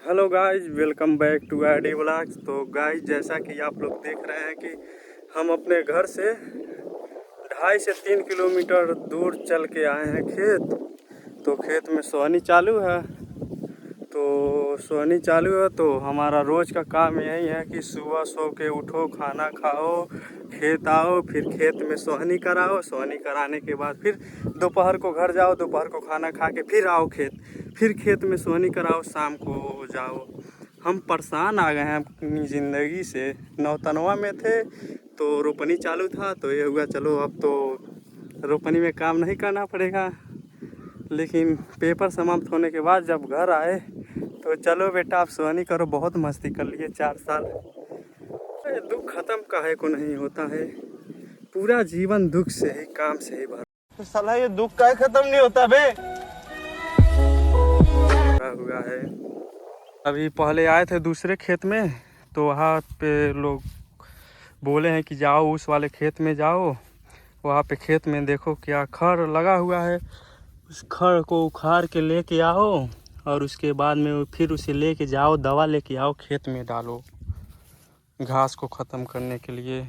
Hello guys, welcome back to ID vlogs. तो guys, जैसा कि आप लोग देख रहे हैं कि हम अपने घर से 2.5 से 3 किलोमीटर दूर चल के आए हैं खेत। तो खेत में सोहनी चालू है। तो हमारा रोज़ का काम यही है कि सुबह सो के उठो, खाना खाओ, खेत आओ, फिर खेत में सोहनी कराओ। सोहनी कराने के बाद फिर दोपहर को घर जाओ, दोपहर को खाना खा के फिर आओ खेत, फिर खेत में सोहनी कराओ, शाम को जाओ। हम परेशान आ गए हैं अपनी ज़िंदगी से। नौतनवा में थे तो रोपनी चालू था, तो ये हुआ चलो अब तो रोपनी में काम नहीं करना पड़ेगा। लेकिन पेपर समाप्त होने के बाद जब घर आए तो चलो बेटा आप सोहनी करो। बहुत मस्ती कर लिए 4 साल। दुख खत्म काहे को नहीं होता है, पूरा जीवन दुख से ही, काम से ही भरा। तो साला ये दुख काहे खत्म नहीं होता बे? हुआ है। अभी पहले आए थे दूसरे खेत में, तो वहाँ पे लोग बोले हैं कि जाओ उस वाले खेत में जाओ, वहाँ पे खेत में देखो क्या खर लगा हुआ है, उस खर को उखाड़ के लेके आओ और उसके बाद में फिर उसे लेके जाओ, दवा लेके आओ, खेत में डालो घास को ख़त्म करने के लिए।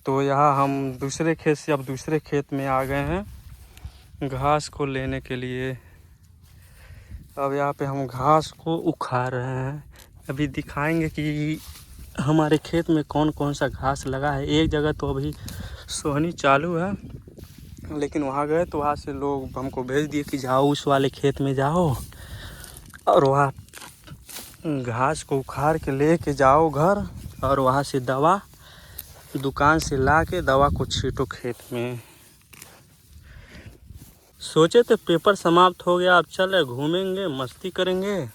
तो यहाँ हम दूसरे खेत से अब दूसरे खेत में आ गए हैं घास को लेने के लिए। अब यहाँ पे हम घास को उखाड़ रहे हैं। अभी दिखाएंगे कि हमारे खेत में कौन कौन सा घास लगा है। एक जगह तो अभी सोहनी चालू है, लेकिन वहाँ गए तो वहाँ से लोग हमको भेज दिए कि जाओ उस वाले खेत में जाओ और वहाँ घास को उखाड़ के लेके जाओ घर, और वहाँ से दवा दुकान से ला के दवा को छींटो खेत में। सोचे थे पेपर समाप्त हो गया, अब चले घूमेंगे, मस्ती करेंगे,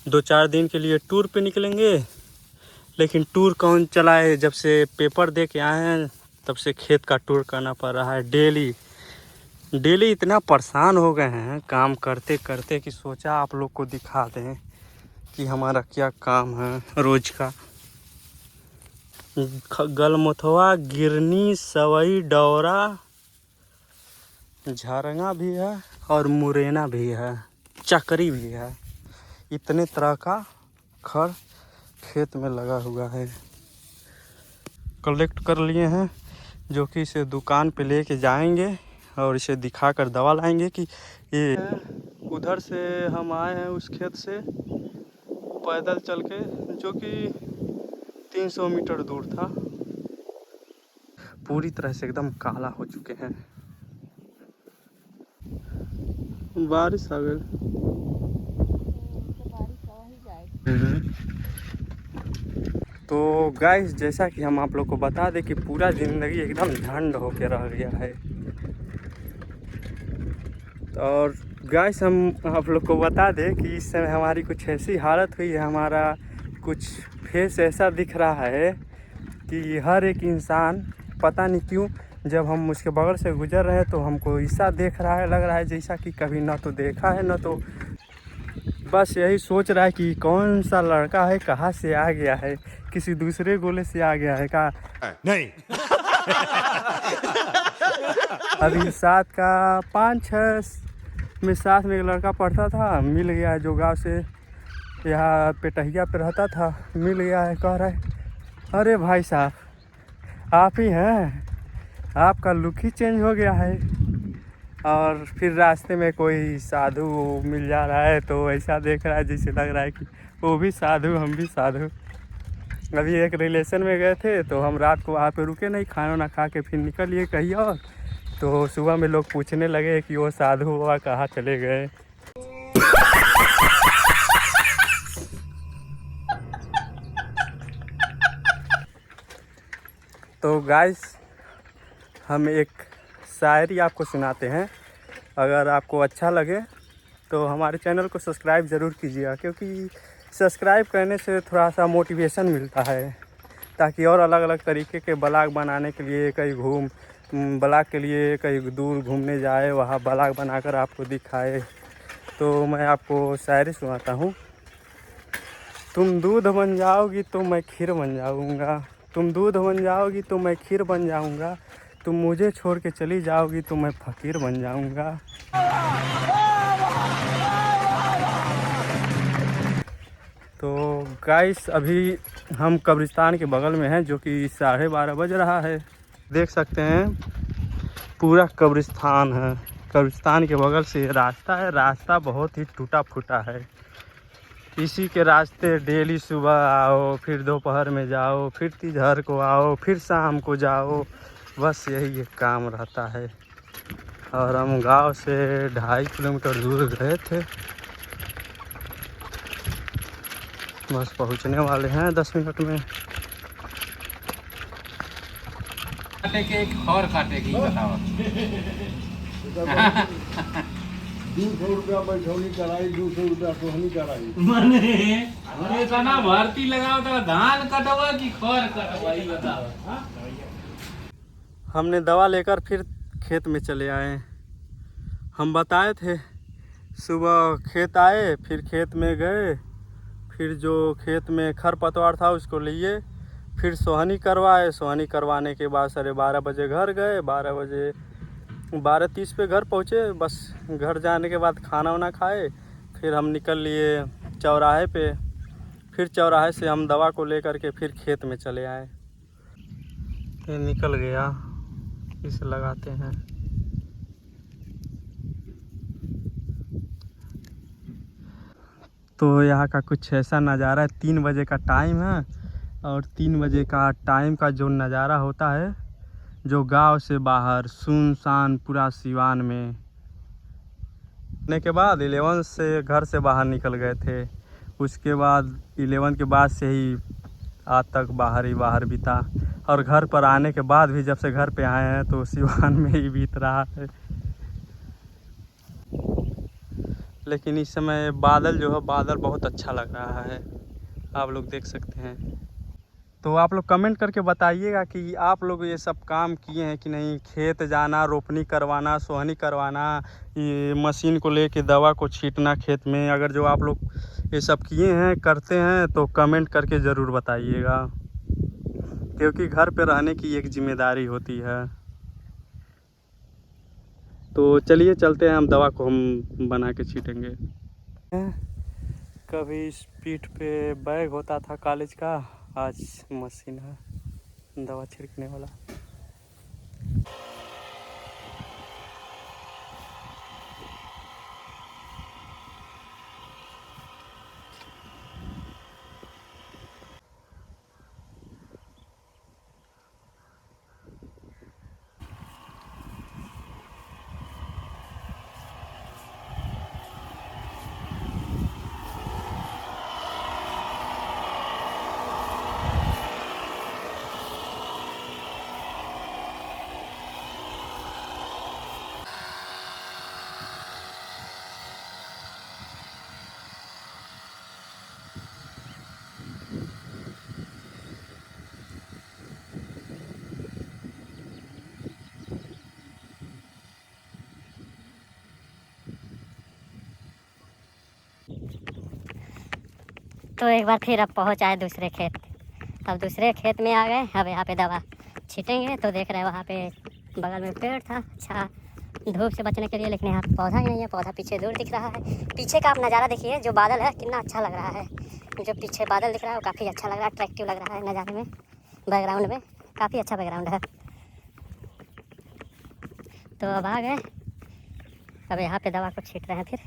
2-4 दिन के लिए टूर पे निकलेंगे। लेकिन टूर कौन चलाए, जब से पेपर दे के आए हैं तब से खेत का टूर करना पड़ रहा है डेली। इतना परेशान हो गए हैं काम करते करते कि सोचा आप लोग को दिखा दें कि हमारा क्या काम है रोज का। गलमथवा, गिरनी, सवई, डौरा, झरंगा भी है और मुरैना भी है, चकरी भी है। इतने तरह का खर खेत में लगा हुआ है। कलेक्ट कर लिए हैं, जो कि इसे दुकान पे लेके जाएंगे और इसे दिखाकर दवा लाएंगे कि ये। उधर से हम आए हैं उस खेत से पैदल चल के, जो कि 300 मीटर दूर था। पूरी तरह से एकदम काला हो चुके हैं। बारिश आ गई। तो गाइस, जैसा कि हम आप लोग को बता दें कि पूरा ज़िंदगी एकदम झंड होके रह गया है। और गाइस, हम आप लोग को बता दें कि इस समय हमारी कुछ ऐसी हालत हुई है, हमारा कुछ फेस ऐसा दिख रहा है कि हर एक इंसान पता नहीं क्यों जब हम उसके बगल से गुजर रहे हैं तो हमको ऐसा देख रहा है, लग रहा है जैसा कि कभी ना तो देखा है ना तो बस यही सोच रहा है कि कौन सा लड़का है, कहाँ से आ गया है, किसी दूसरे गोले से आ गया है का नहीं। अभी 7 का 5-6 में साथ में एक लड़का पढ़ता था, मिल गया है, जो गांव से यहाँ पेटहिया पे रहता था, मिल गया है। कह रहा है अरे भाई साहब आप ही हैं, आपका लुक ही चेंज हो गया है। और फिर रास्ते में कोई साधु मिल जा रहा है तो ऐसा देख रहा है जैसे लग रहा है कि वो भी साधु हम भी साधु। अभी एक रिलेशन में गए थे तो हम रात को वहाँ पे रुके नहीं, खाना वाना खा के फिर निकल लिए कहीं और। तो सुबह में लोग पूछने लगे कि वो साधु बाबा कहाँ चले गए। तो गाइस, हम एक शायरी आपको सुनाते हैं। अगर आपको अच्छा लगे तो हमारे चैनल को सब्सक्राइब ज़रूर कीजिएगा, क्योंकि सब्सक्राइब करने से थोड़ा सा मोटिवेशन मिलता है, ताकि और अलग अलग तरीके के ब्लॉग बनाने के लिए कहीं ब्लॉग के लिए कहीं दूर घूमने जाए, वहाँ ब्लॉग बनाकर आपको दिखाए। तो मैं आपको शायरी सुनाता हूँ। तुम दूध बन जाओगी तो मैं खीर बन जाऊँगा, तुम दूध बन जाओगी तो मैं खीर बन जाऊँगा, तुम मुझे छोड़ के चली जाओगी तो मैं फ़कीर बन जाऊँगा। तो गाइस अभी हम कब्रिस्तान के बगल में हैं, जो कि 12:30 बज रहा है। देख सकते हैं पूरा कब्रिस्तान है। कब्रिस्तान के बगल से रास्ता है, रास्ता बहुत ही टूटा फूटा है। इसी के रास्ते डेली सुबह आओ, फिर दोपहर में जाओ, फिर तीजहर को आओ, फिर शाम को जाओ, बस यही एक काम रहता है। और हम गांव से 2.5 किलोमीटर दूर गए थे, बस पहुंचने वाले हैं 10 मिनट में। काटे के और काटेगी बताओ। 200 रुपया बैठौनी कराई, 200 रुपया सोहनी कराई। मने तना भर्ती लगाओ तो धान कटवा की खर कटवा ई बताओ। हमने दवा लेकर फिर खेत में चले आए। हम बताए थे सुबह खेत आए, फिर खेत में गए, फिर जो खेत में खरपतवार था उसको लिए, फिर सोहनी करवाए। सोहनी करवाने के बाद 12:30 बजे घर गए। 12:30 पे घर पहुँचे। बस घर जाने के बाद खाना वाना खाए, फिर हम निकल लिए चौराहे पे। फिर चौराहे से हम दवा को लेकर के फिर खेत में चले आए। ये निकल गया, इसे लगाते हैं। तो यहाँ का कुछ ऐसा नज़ारा है। 3 बजे का टाइम है, और 3 बजे का टाइम का जो नज़ारा होता है, जो गांव से बाहर सुनसान पूरा सिवान में ने के बाद 11 से घर से बाहर निकल गए थे। उसके बाद 11 के बाद से ही आज तक बाहर ही बाहर बीता, और घर पर आने के बाद भी जब से घर पे आए हैं तो सिवान में ही बीत रहा है। लेकिन इस समय बादल जो है, बादल बहुत अच्छा लग रहा है, आप लोग देख सकते हैं। तो आप लोग कमेंट करके बताइएगा कि आप लोग ये सब काम किए हैं कि नहीं। खेत जाना, रोपनी करवाना, सोहनी करवाना, ये मशीन को लेके दवा को छींटना खेत में, अगर जो आप लोग ये सब किए हैं, करते हैं, तो कमेंट करके ज़रूर बताइएगा, क्योंकि घर पे रहने की एक जिम्मेदारी होती है। तो चलिए चलते हैं, हम दवा को हम बना के छीटेंगे। कभी इस पीठ पे बैग होता था कॉलेज का, आज मशीन है दवा छिड़कने वाला। तो एक बार फिर अब पहुंच आए दूसरे खेत। अब दूसरे खेत में आ गए। अब यहाँ पे दवा छीटेंगे। तो देख रहे हैं वहाँ पे बगल में पेड़ था, अच्छा धूप से बचने के लिए, लेकिन यहाँ पे पौधा ही नहीं है। पौधा पीछे दूर दिख रहा है। पीछे का आप नज़ारा देखिए, जो बादल है कितना अच्छा लग रहा है। जो पीछे बादल दिख रहा है वो काफ़ी अच्छा लग रहा है, अट्रैक्टिव लग रहा है नज़ारे में, बैकग्राउंड में काफ़ी अच्छा बैकग्राउंड है। तो अब आ गए, अब यहाँ पे दवा को छीट रहे हैं फिर।